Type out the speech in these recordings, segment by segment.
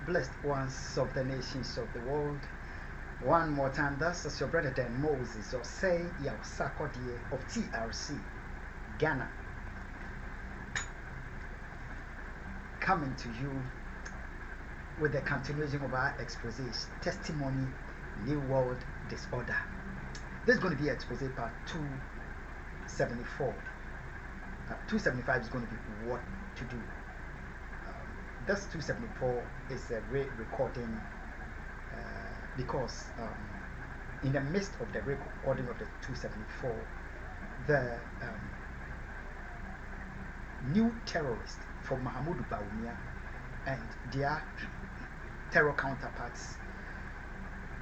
Blessed ones of the nations of the world. One more time, that's your brother Dan Moses, or say Yawsakodie of TRC, Ghana, coming to you with the continuation of our expose, Testimony, New World Disorder. This is going to be expose part 274. 275 is going to be what to do. This 274 is a recording because in the midst of the recording of the 274, the new terrorists from Mahamudu Bawumia and their terror counterparts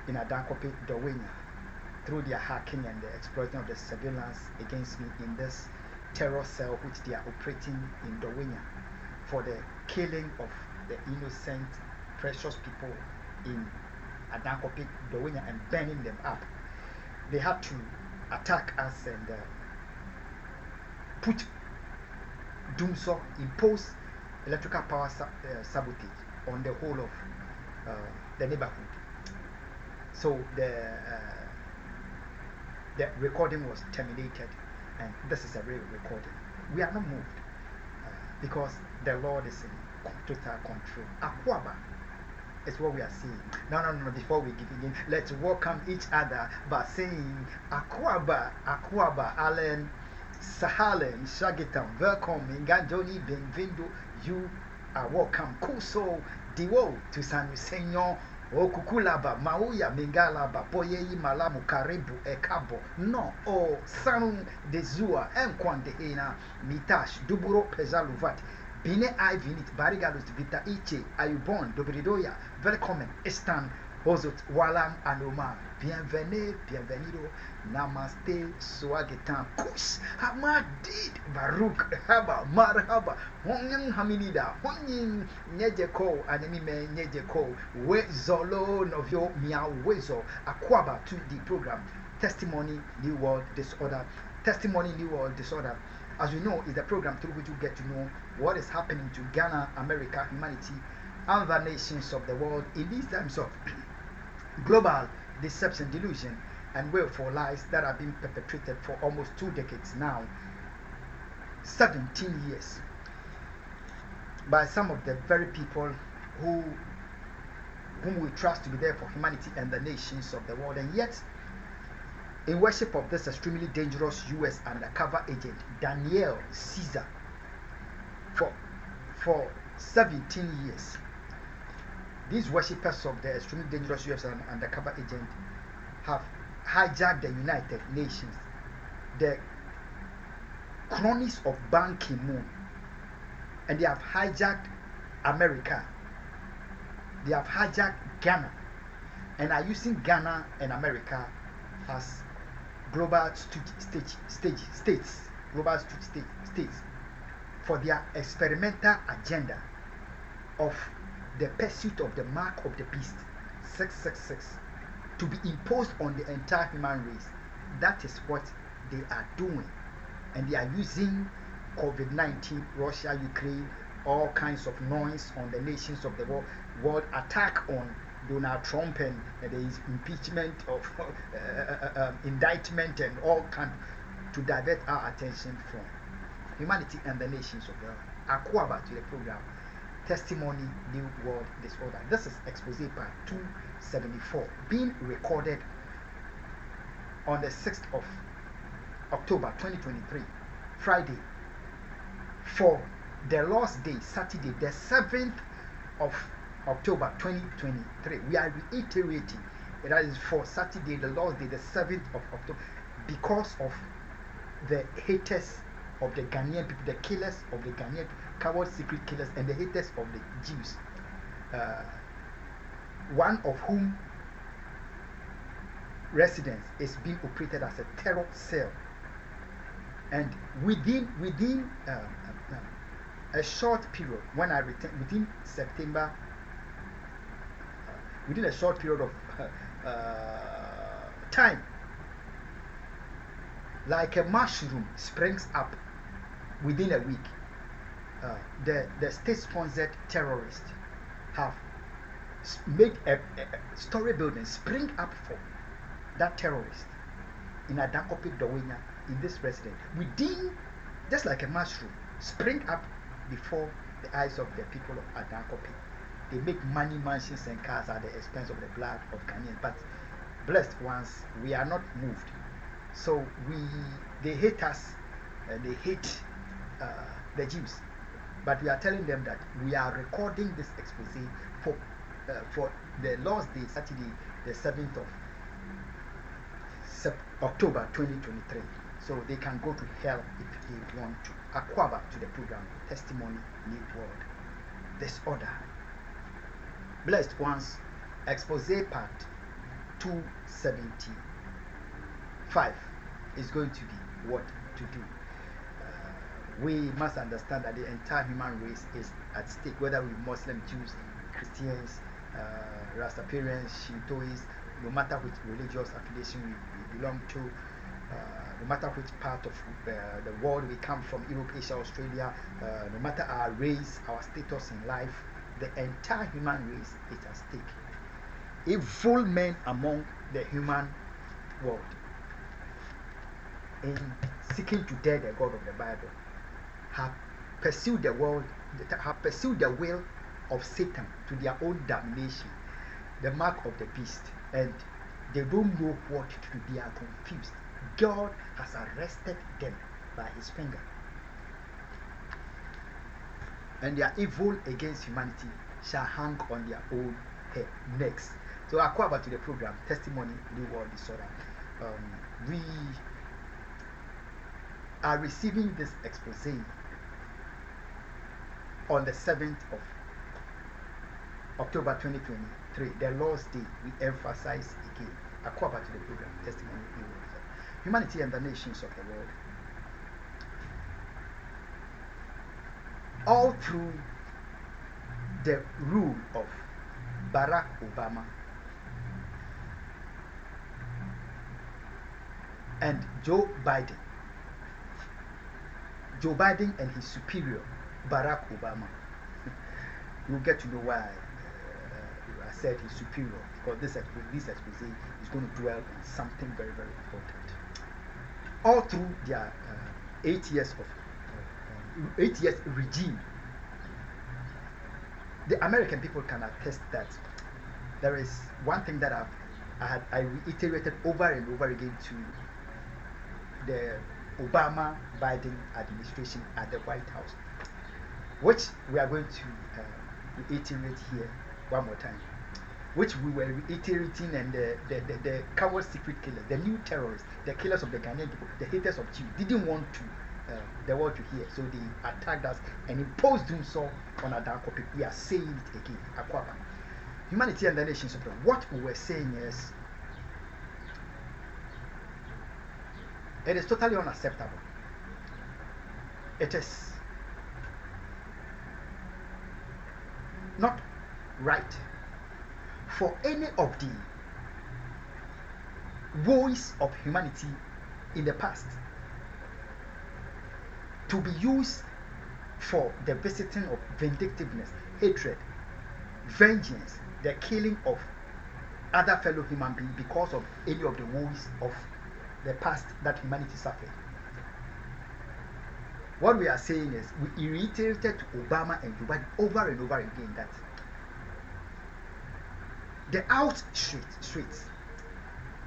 in Adankope, Dowenya, through their hacking and the exploiting of the surveillance against me in this terror cell which they are operating in Dowenya for the killing of the innocent, precious people in Adankope, Dowenya, and burning them up. They had to attack us and put doomsor, impose electrical power sabotage on the whole of the neighborhood. So the recording was terminated, and this is a real recording. We are not moved because the Lord is in total control. Akwaba is what we are saying. No. Before we begin, let's welcome each other by saying Akwaba, Akwaba, Allen, Sahalen, Shagitam, welcome, Ngajoni, Benvindo, you are welcome. Kuso, Diwo, to San Senor, Okukulaba, Mauya, Mingalaba, Boyeyi, Malamu, Karibu, Ekabo, no, O, Sanum, de Zua, Enquan de Hena, Mitash, Duburo, Pezaluvat, Bine Ivinit, Barigalus, Vita Iche, Ayubon, Dobridoya, welcome, Estan, Hozut, Walam, Anoma, bienvenue, bienvenido, namaste, swagetan, kush, hamadid, Baruch, haba, marhaba, honyang haminida, honyin, nejeko, anime, nejeko, we zolo, novio, mia, wezo, akwaba to the program, Testimony, New World Disorder, Testimony, New World Disorder. As we know, is the program through which you get to know what is happening to Ghana, America, humanity, and the nations of the world in these times of global deception, delusion, and willful lies that are being perpetrated for almost 2 decades now, 17 years, by some of the very people whom we trust to be there for humanity and the nations of the world. And yet, in worship of this extremely dangerous US undercover agent, Daniel Caesar, for 17 years, these worshippers of the extremely dangerous US undercover agent have hijacked the United Nations, the cronies of Ban Ki-moon, and they have hijacked America. They have hijacked Ghana and are using Ghana and America as global states for their experimental agenda of the pursuit of the mark of the beast 666 to be imposed on the entire human race. That is what they are doing, and they are using COVID-19, Russia, Ukraine, all kinds of noise on the nations of the world attack on Donald Trump and the impeachment of indictment and all kinds to divert our attention from humanity and the nations of the world. Akwaba to the program Testimony, New World Disorder. This is expose part 274, being recorded on the 6th of October 2023, Friday, for the Lord's Day, Saturday, the 7th of October 2023. We are reiterating that is for Saturday, the Lord's Day, the 7th of October, because of the haters of the Ghanaian people, the killers of the Ghanaian people, coward secret killers, and the haters of the Jews, one of whom residence is being operated as a terror cell, and within a short period, when I return within September, within a short period of time, like a mushroom springs up within a week. The state-sponsored terrorists have made a story building spring up for that terrorist in Adankopi Dowenya, in this resident, within, just like a mushroom, spring up before the eyes of the people of Adankopi. They make money, mansions, and cars at the expense of the blood of Ghanaians. But blessed ones, we are not moved. So they hate us, and they hate the Jews. But we are telling them that we are recording this expose for the Lord's Day, Saturday, the 7th of October 2023. So they can go to hell if they want to. Akwaba to the program, Testimony, New World. Disorder. Blessed ones, expose part 275 is going to be what to do. We must understand that the entire human race is at stake, whether we Muslim, Jews, Christians, Rastafarians, Shintoists, no matter which religious affiliation we belong to, no matter which part of the world we come from, Europe, Asia, Australia, no matter our race, our status in life, the entire human race is at stake. Evil men among the human world, in seeking to dare the God of the Bible, have pursued the world, have pursued the will of Satan to their own damnation, the mark of the beast, and they don't know what to do. They are confused. God has arrested them by his finger, and their evil against humanity shall hang on their own head. Next, so Akwaba to the program, Testimony, New World Disorder. We are receiving this expose on the 7th of October 2023, the Lord's Day. We emphasize again, Akwaba to the program, Testimony, New World Disorder. Humanity and the nations of the world, all through the rule of Barack Obama and Joe Biden and his superior Barack Obama. You'll get to know why I said his superior, because this expose is going to dwell on something very, very important. All through their 8 years regime, the American people can attest that there is one thing that I reiterated over and over again to the Obama-Biden administration at the White House, which we are going to reiterate here one more time, which we were reiterating, and the coward secret killers, the new terrorists, the killers of the Ghanaian people, the haters of Jews, didn't want to the world to hear, so they attacked us and imposed doom so on our dark people. We are saying it again, Akwaba. Humanity and the nations of the world. What we were saying is, it is totally unacceptable. It is not right for any of the woes of humanity in the past to be used for the visiting of vindictiveness, hatred, vengeance, the killing of other fellow human beings because of any of the woes of the past that humanity suffered. What we are saying is, we reiterated to Obama and Joe Biden over and over again that the outstreets,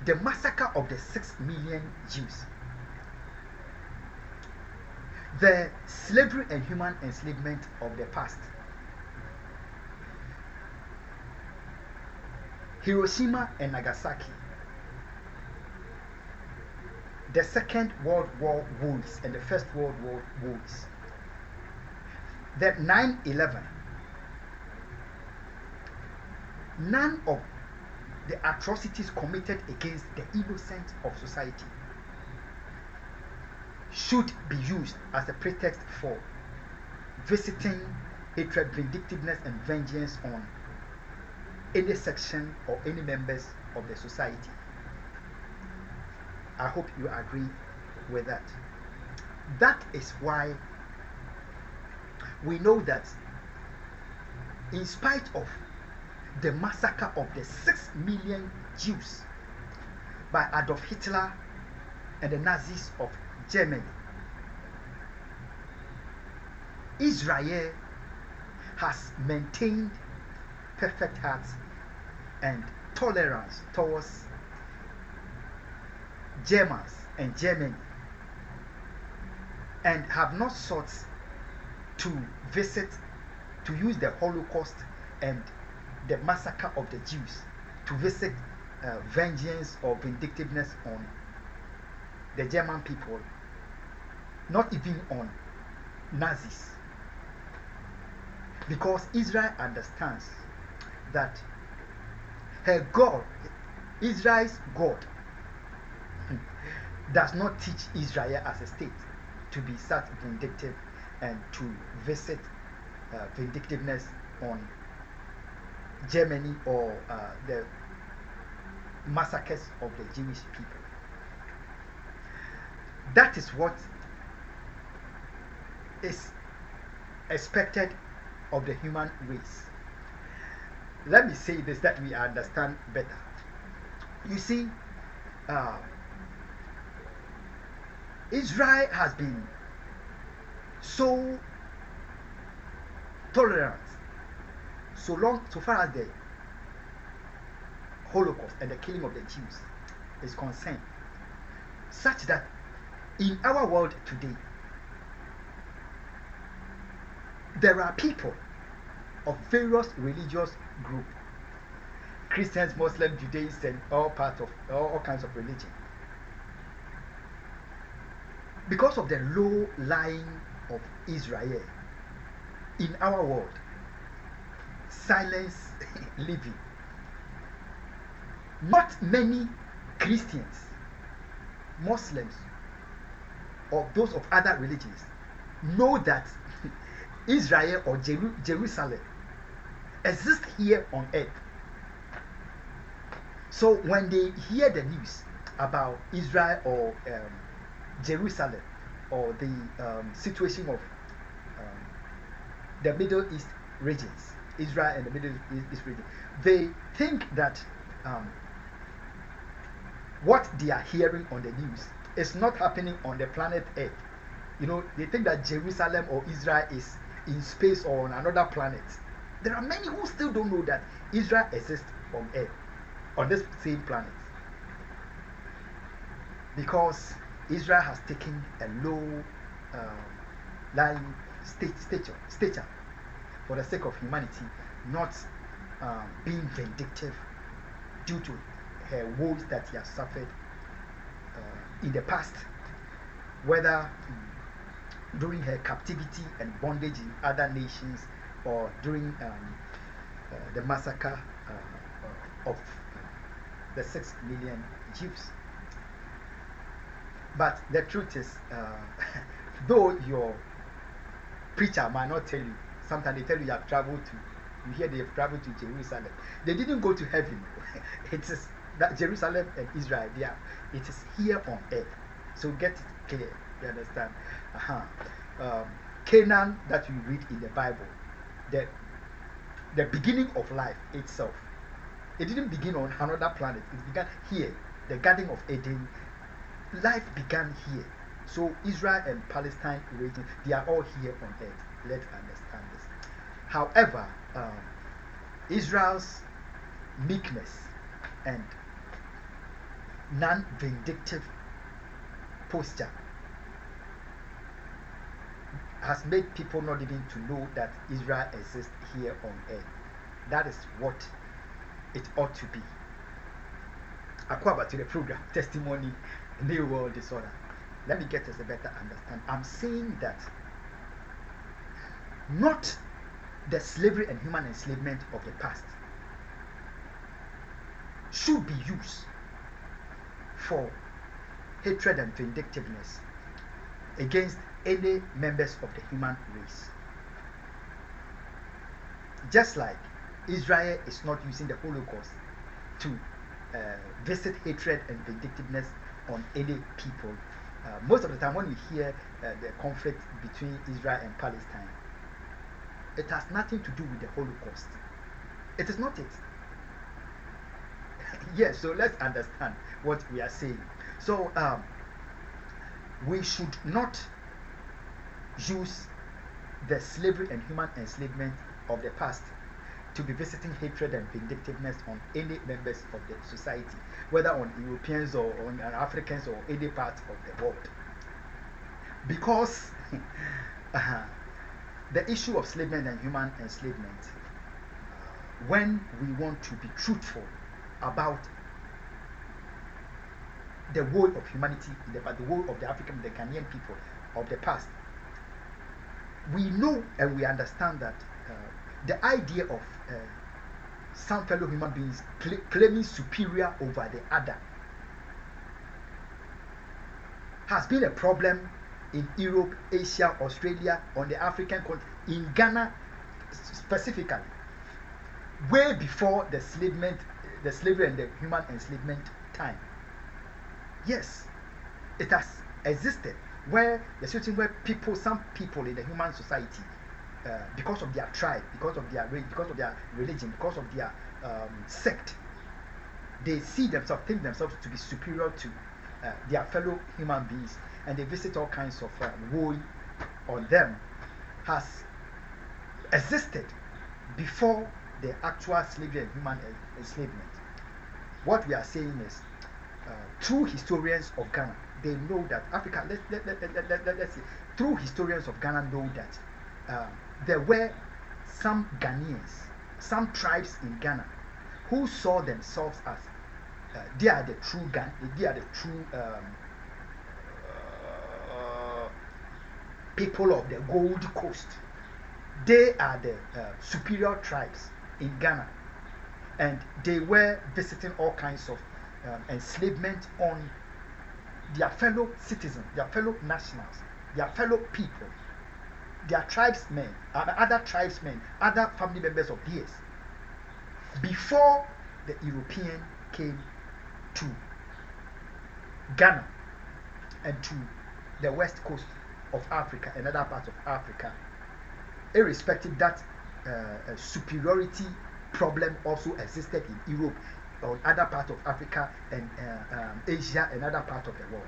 the massacre of the 6 million Jews, the slavery and human enslavement of the past, Hiroshima and Nagasaki, the Second World War wounds and the First World War wounds, the 9/11, none of the atrocities committed against the innocent of society should be used as a pretext for visiting hatred, vindictiveness, and vengeance on any section or any members of the society. I hope you agree with that. That is why we know that in spite of the massacre of the 6 million Jews by Adolf Hitler and the Nazis of Germany. Israel has maintained perfect heart and tolerance towards Germans and Germany, and have not sought to use the Holocaust and the massacre of the Jews to visit vengeance or vindictiveness on the German people, not even on Nazis. Because Israel understands that her God, Israel's God, does not teach Israel as a state to be such vindictive and to visit vindictiveness on Germany or the massacres of the Jewish people. That is what is expected of the human race. Let me say this that we understand better. You see, Israel has been so tolerant so far as the Holocaust and the killing of the Jews is concerned, such that in our world today there are people of various religious groups, Christians, Muslims, Judaism, and all kinds of religion. Because of the low lying of Israel in our world, silence living, not many Christians, Muslims, or those of other religions know that Israel or Jerusalem exists here on earth. So when they hear the news about Israel or Jerusalem or the situation of the Middle East regions, Israel and the Middle East region, they think that what they are hearing on the news is not happening on the planet Earth. You know, they think that Jerusalem or Israel is in space or on another planet. There are many who still don't know that Israel exists on Earth, on this same planet, because Israel has taken a low lying stature for the sake of humanity, not being vindictive due to her woes that she has suffered in the past, whether during her captivity and bondage in other nations or during the massacre of the 6 million Jews. But the truth is, though your preacher might not tell you, sometimes they tell you have traveled to, you hear they have traveled to Jerusalem. They didn't go to heaven. It is that Jerusalem and Israel, it is here on earth. So get it clear, you understand? Canaan that you read in the Bible, the beginning of life itself, it didn't begin on another planet. It began here, the Garden of Eden. Life began here. So Israel and Palestine region, they are all here on earth. Let's understand this. However, Israel's meekness and non-vindictive posture has made people not even to know that Israel exists here on earth. That is what it ought to be. Akufo to the program, testimony, New World Disorder. Let me get us a better understand. I'm saying that not the slavery and human enslavement of the past should be used for hatred and vindictiveness against any members of the human race. Just like Israel is not using the Holocaust to visit hatred and vindictiveness on any people. Most of the time when we hear the conflict between Israel and Palestine, it has nothing to do with the Holocaust. It is not it. Yes, so let's understand what we are saying. So we should not use the slavery and human enslavement of the past to be visiting hatred and vindictiveness on any members of the society, whether on Europeans or on Africans or any part of the world. Because the issue of slavery and human enslavement, when we want to be truthful about the whole of humanity, the whole of the African, the Ghanaian people of the past, we know and we understand that the idea of some fellow human beings claiming superior over the other has been a problem in Europe, Asia, Australia, on the African continent, in Ghana specifically, way before the slavery and the human enslavement time. Yes, it has existed where the situation where some people in the human society, because of their tribe, because of their race, because of their religion, because of their sect, they see themselves, think themselves to be superior to their fellow human beings, and they visit all kinds of woe on them, has existed before the actual slavery and human enslavement. What we are saying is, through historians of Ghana, they know that Africa, let's see, through historians of Ghana know that there were some Ghanaians, some tribes in Ghana who saw themselves as they are the true people of the Gold Coast. They are the superior tribes in Ghana, and they were visiting all kinds of enslavement on their fellow citizens, their fellow nationals, their fellow people, their tribesmen, other tribesmen, other family members of theirs, before the European came to Ghana and to the west coast of Africa and other parts of Africa. Irrespective that superiority problem also existed in Europe or other parts of Africa and Asia and other parts of the world.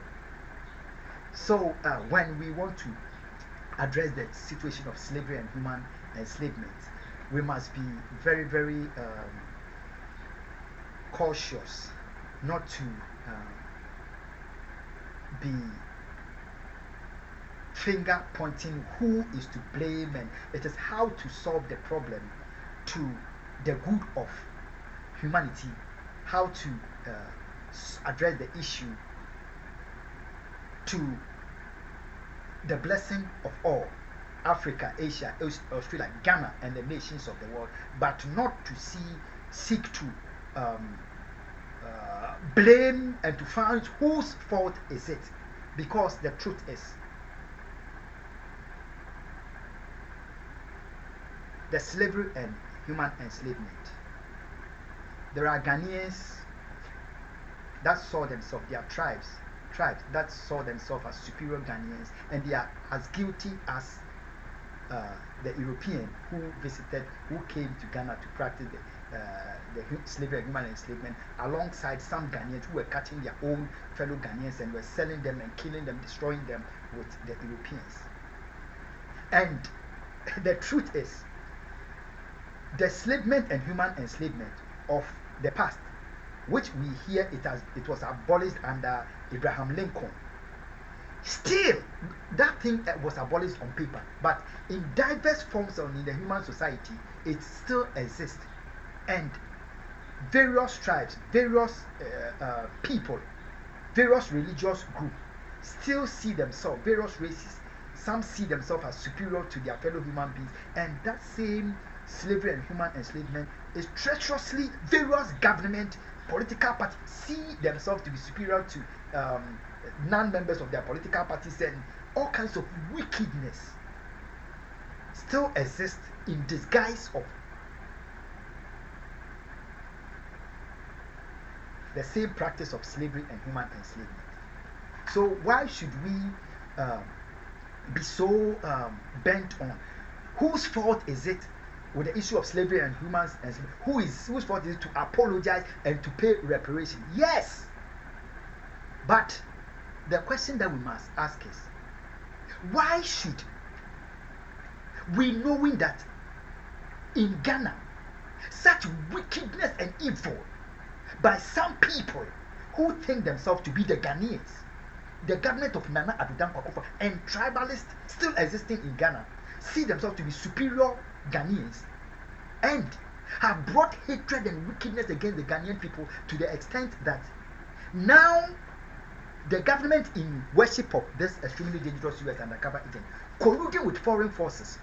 So when we want to address the situation of slavery and human enslavement, we must be very, very cautious not to be finger pointing who is to blame, and it is how to solve the problem to the good of humanity, how to address the issue to the blessing of all Africa, Asia, Australia, Ghana, and the nations of the world, but not to seek to blame and to find whose fault is it, because the truth is the slavery and human enslavement. There are Ghanaians that saw themselves, their tribes that saw themselves as superior Ghanaians, and they are as guilty as the European who came to Ghana to practice the slavery and human enslavement, alongside some Ghanaians who were catching their own fellow Ghanaians and were selling them and killing them, destroying them with the Europeans. And the truth is, the enslavement and human enslavement of the past, which we hear it was abolished under Abraham Lincoln, still that thing was abolished on paper, but in diverse forms in the human society it still exists, and various tribes, various people, various religious groups still see themselves, various races, some see themselves as superior to their fellow human beings, and that same slavery and human enslavement is treacherously, various government, political parties see themselves to be superior to non-members of their political parties, and all kinds of wickedness still exists in disguise of the same practice of slavery and human enslavement. So why should we be so bent on whose fault is it with the issue of slavery and humans, and whose fault is it to apologize and to pay reparation? Yes. But the question that we must ask is, why should we, knowing that in Ghana such wickedness and evil by some people who think themselves to be the Ghanaians, the government of Nana Addo Akufo, and tribalists still existing in Ghana, see themselves to be superior Ghanaians and have brought hatred and wickedness against the Ghanaian people to the extent that now the government, in worship of this extremely dangerous US undercover agent, colluding with foreign forces,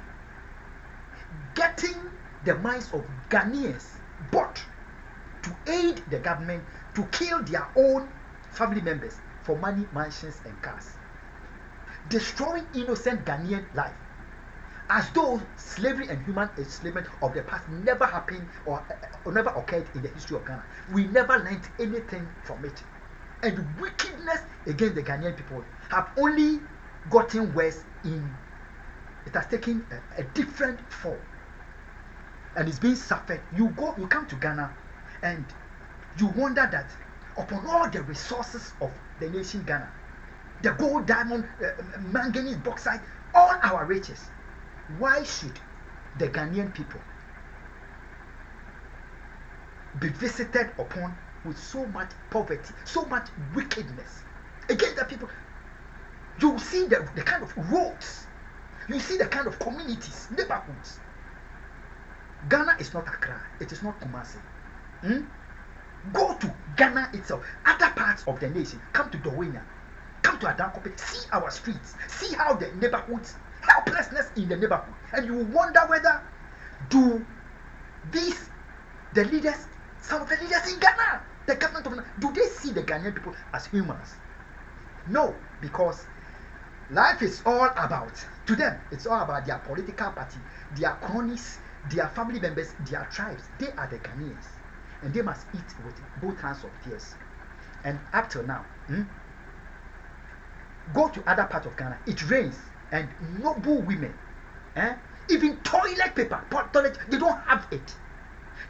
getting the minds of Ghanaians bought to aid the government to kill their own family members for money, mansions, and cars, destroying innocent Ghanaian life, as though slavery and human enslavement of the past never happened or never occurred in the history of Ghana. We never learned anything from it. And wickedness against the Ghanaian people have only gotten worse. It has taken a different form, and it's being suffered. You come to Ghana, and you wonder that upon all the resources of the nation Ghana, the gold, diamond, manganese, bauxite, all our riches, why should the Ghanaian people be visited upon with so much poverty, so much wickedness against the people? You see the kind of roads, you see the kind of communities, neighborhoods. Ghana is not Accra, it is not Kumasi. Go to Ghana itself, other parts of the nation. Come to Dowenya, come to Adankope, see our streets, see how the neighborhoods, helplessness in the neighborhood, and you wonder whether the leaders, some of the leaders in Ghana, the government of Ghana, do they see the Ghanaian people as humans? No, because life is all about, to them, it's all about their political party, their cronies, their family members, their tribes. They are the Ghanaians, and they must eat with both hands of tears. And up till now, go to other parts of Ghana, it rains, and noble women, even toilet paper, they don't have it.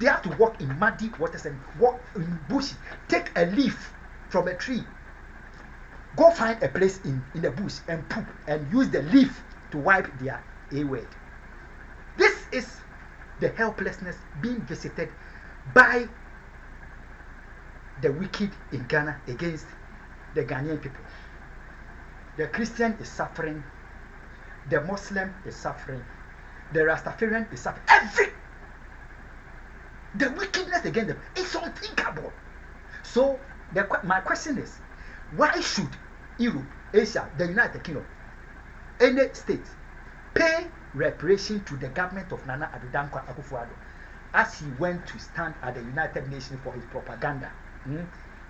They have to walk in muddy waters and walk in bushes, take a leaf from a tree, go find a place in the bush and poop, and use the leaf to wipe their A-word. This is the helplessness being visited by the wicked in Ghana against the Ghanaian people. The Christian is suffering, the Muslim is suffering, the Rastafarian is suffering. The wickedness against them is unthinkable. So my question is, why should Europe, Asia, the United Kingdom, any state pay reparation to the government of Nana Addo Akufo as he went to stand at the United Nations for his propaganda,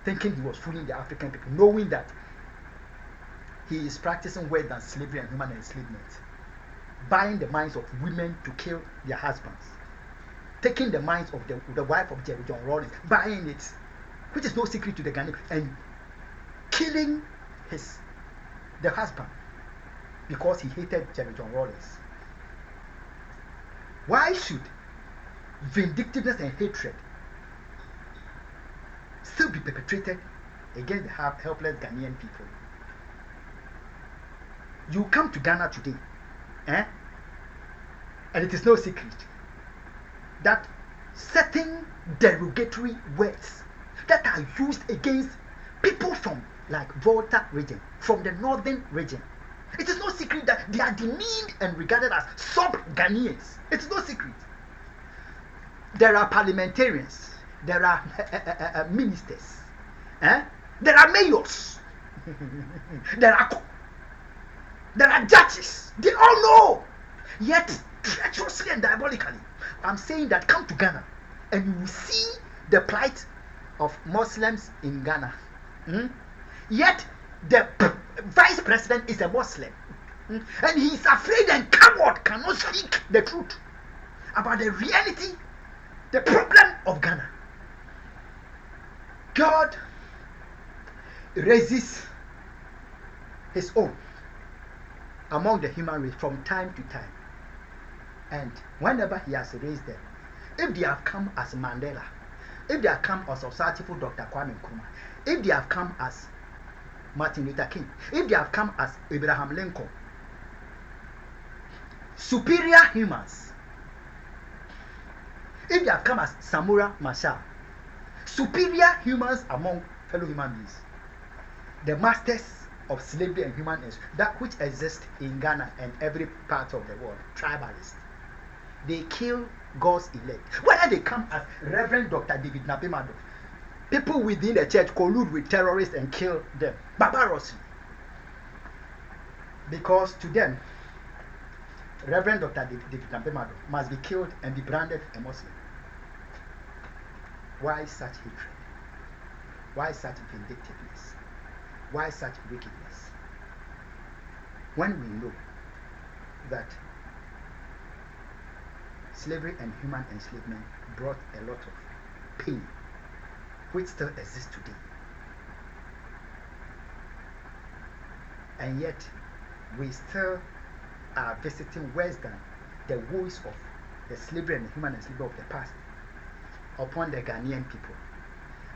thinking he was fooling the African people, knowing that he is practicing worse than slavery and human enslavement, buying the minds of women to kill their husbands, taking the minds of the wife of Jerry John Rawlings, buying it, which is no secret to the Ghanaian, and killing the husband because he hated Jerry John Rawlings. Why should vindictiveness and hatred still be perpetrated against the helpless Ghanaian people? You come to Ghana today, and it is no secret that certain derogatory words that are used against people from like Volta region, from the northern region, it is no secret that they are demeaned and regarded as sub-Ghanaians. It's no secret. There are parliamentarians, there are ministers, there are mayors, there are judges. They all know. Yet, treacherously and diabolically, I'm saying that come to Ghana and you will see the plight of Muslims in Ghana. Yet, the vice president is a Muslim. And he is afraid and coward, cannot speak the truth about the reality, the problem of Ghana. God raises his own among the human race from time to time. And whenever he has raised them, if they have come as Mandela, if they have come as Osatefo Dr. Kwame Nkrumah, if they have come as Martin Luther King, if they have come as Abraham Lincoln, superior humans, if they have come as Samura Machel, superior humans among fellow human beings, the masters of slavery and human ends, that which exists in Ghana and every part of the world, tribalists, they kill God's elect. Whether they come as Reverend Dr. David Nabimado, people within the church collude with terrorists and kill them barbarously. Because to them, Reverend Dr. David Nabimado must be killed and be branded a Muslim. Why such hatred? Why such vindictiveness? Why such wickedness? When we know that slavery and human enslavement brought a lot of pain, which still exists today. And yet, we still are visiting worse than the woes of the slavery and human enslavement of the past upon the Ghanaian people.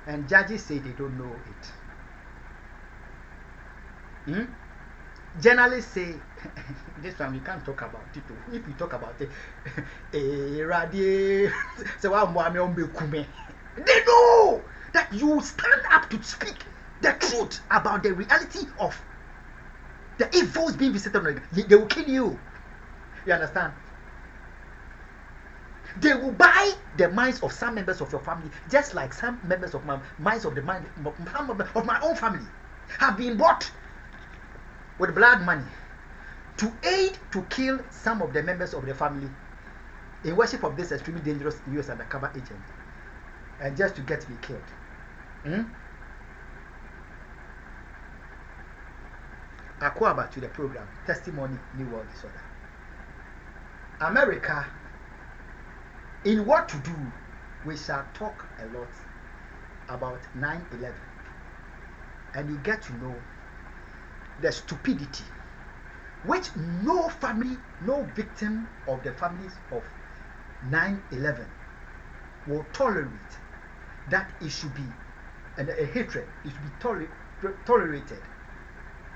And judges say they don't know it. Journalists say this one we can't talk about it. If we talk about it, they know that you stand up to speak the truth about the reality of the evils being visited on you. They will kill you. You understand? They will buy the minds of some members of your family, just like some members of my minds of of my own family have been bought with blood money to aid to kill some of the members of the family in worship of this extremely dangerous US undercover agent, and just to get me killed. Akwaba to the program Testimony New World Disorder. America, in what to do, we shall talk a lot about 9/11, and you get to know the stupidity which no family, no victim of the families of 9/11 will tolerate, that it should be, and a hatred, it should be tolerated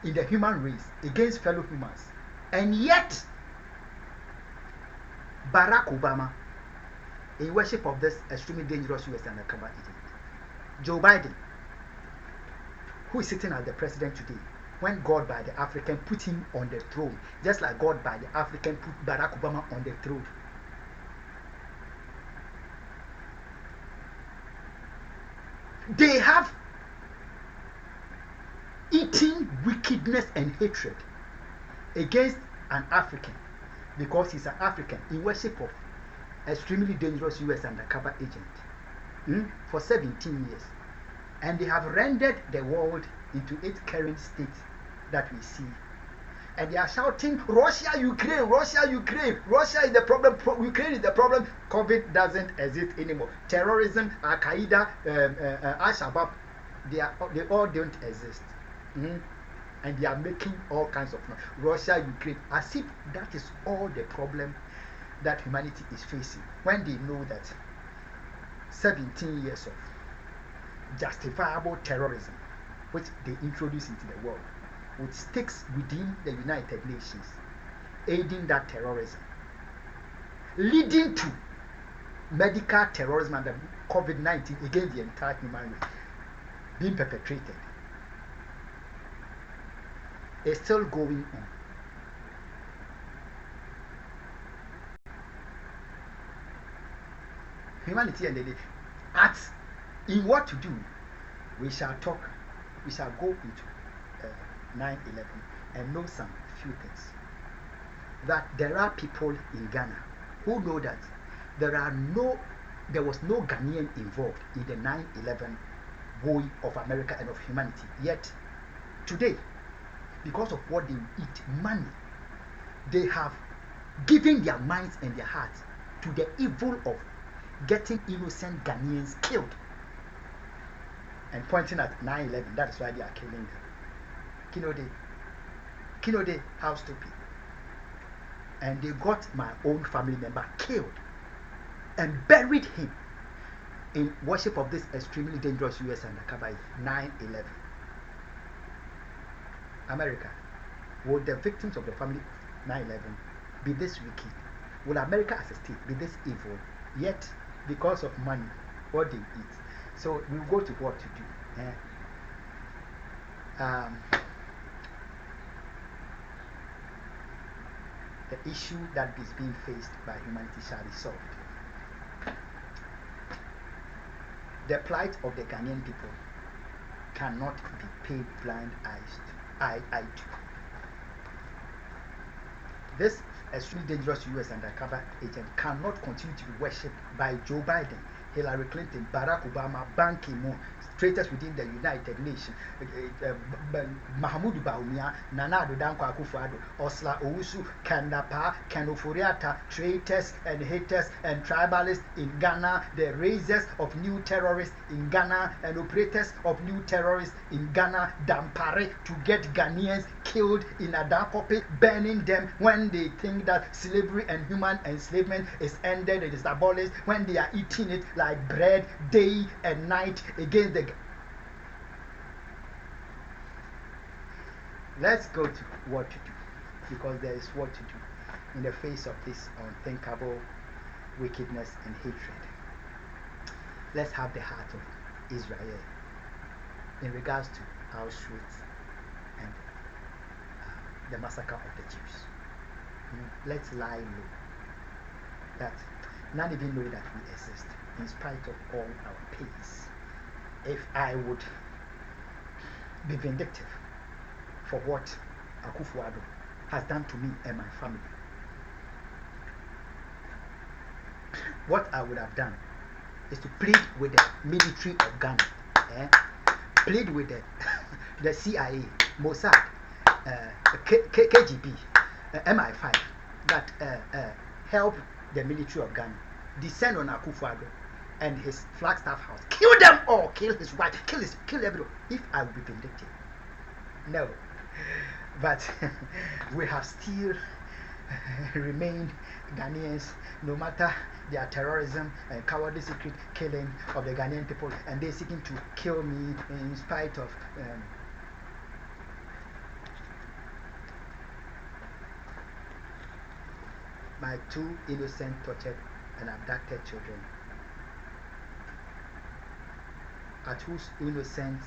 in the human race against fellow humans. And yet, Barack Obama, in worship of this extremely dangerous US undercover agent, Joe Biden, who is sitting as the president today, when God by the African put him on the throne, just like God by the African put Barack Obama on the throne. They have eaten wickedness and hatred against an African because he's an African in worship of extremely dangerous US undercover agent for 17 years. And they have rendered the world into its current state that we see. And they are shouting, Russia, Ukraine, Russia, Ukraine. Russia is the problem, Ukraine is the problem. COVID doesn't exist anymore. Terrorism, Al Qaeda, Al Shabaab, they all don't exist. And they are making all kinds of noise. Russia, Ukraine, as if that is all the problem that humanity is facing, when they know that 17 years of justifiable terrorism, which they introduced into the world, with stakes within the United Nations, aiding that terrorism, leading to medical terrorism and the COVID-19 against the entire human race being perpetrated, is still going on. Humanity and the day, in what to do, we shall talk, we shall go into 9/11 and know some few things. That there are people in Ghana who know that there was no Ghanaian involved in the 9/11 war of America and of humanity. Yet today, because of what they eat, money, they have given their minds and their hearts to the evil of getting innocent Ghanaians killed and pointing at 9/11. That is why they are killing them. Kinode, how stupid. and they got my own family member killed and buried him in worship of this extremely dangerous US undercover 9/11. America, will the victims of the family of 9/11 be this wicked? Will America as a state be this evil? Yet, because of money, what they eat. So we'll go to what to do. The issue that is being faced by humanity shall be solved. The plight of the Ghanaian people cannot be paid blind eye to. This extremely dangerous US undercover agent cannot continue to be worshipped by Joe Biden, Hillary Clinton, Barack Obama, Ban Ki-moon, traitors within the United Nations, Mahamudu Bawumia, Nana Addo Dankwa Akufo Addo, Osla Owusu, Kandapa, Kanoforiata, traitors and haters and tribalists in Ghana, the raisers of new terrorists in Ghana and operators of new terrorists in Ghana, Dampare to get Ghanaians killed in Adakope, burning them when they think that slavery and human enslavement is ended, it is abolished, when they are eating it like bread day and night against the. Let's go to what to do, because there is what to do in the face of this unthinkable wickedness and hatred. Let's have the heart of Israel in regards to Auschwitz and the massacre of the Jews. Let's lie low, that none even know that we exist in spite of all our pains. If I would be vindictive for what Akufo Addo has done to me and my family, what I would have done is to plead with the military of Ghana, plead with the CIA, Mossad, KGB, MI5, that help the military of Ghana descend on Akufo Addo and his Flagstaff house, kill them all, kill his wife, kill everyone. If I would be vindictive, no. But we have still remained Ghanaians, no matter their terrorism and cowardly secret killing of the Ghanaian people, and they're seeking to kill me in spite of my 2 innocent, tortured and abducted children, at whose innocent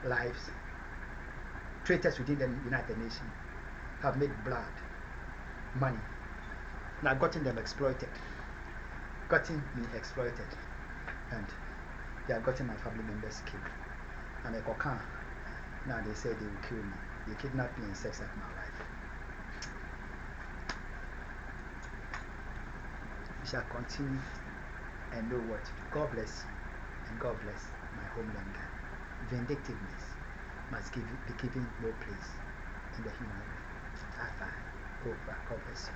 lives traitors within the United Nations have made blood, money, and I've gotten them exploited, and they have gotten my family members killed. And I can now they say they will kill me. They kidnapped me and sex up my life. We shall continue and know what to do. God bless you, and God bless my homeland. Vindictiveness must be given no place in the human race. Bye bye. Over. God bless you.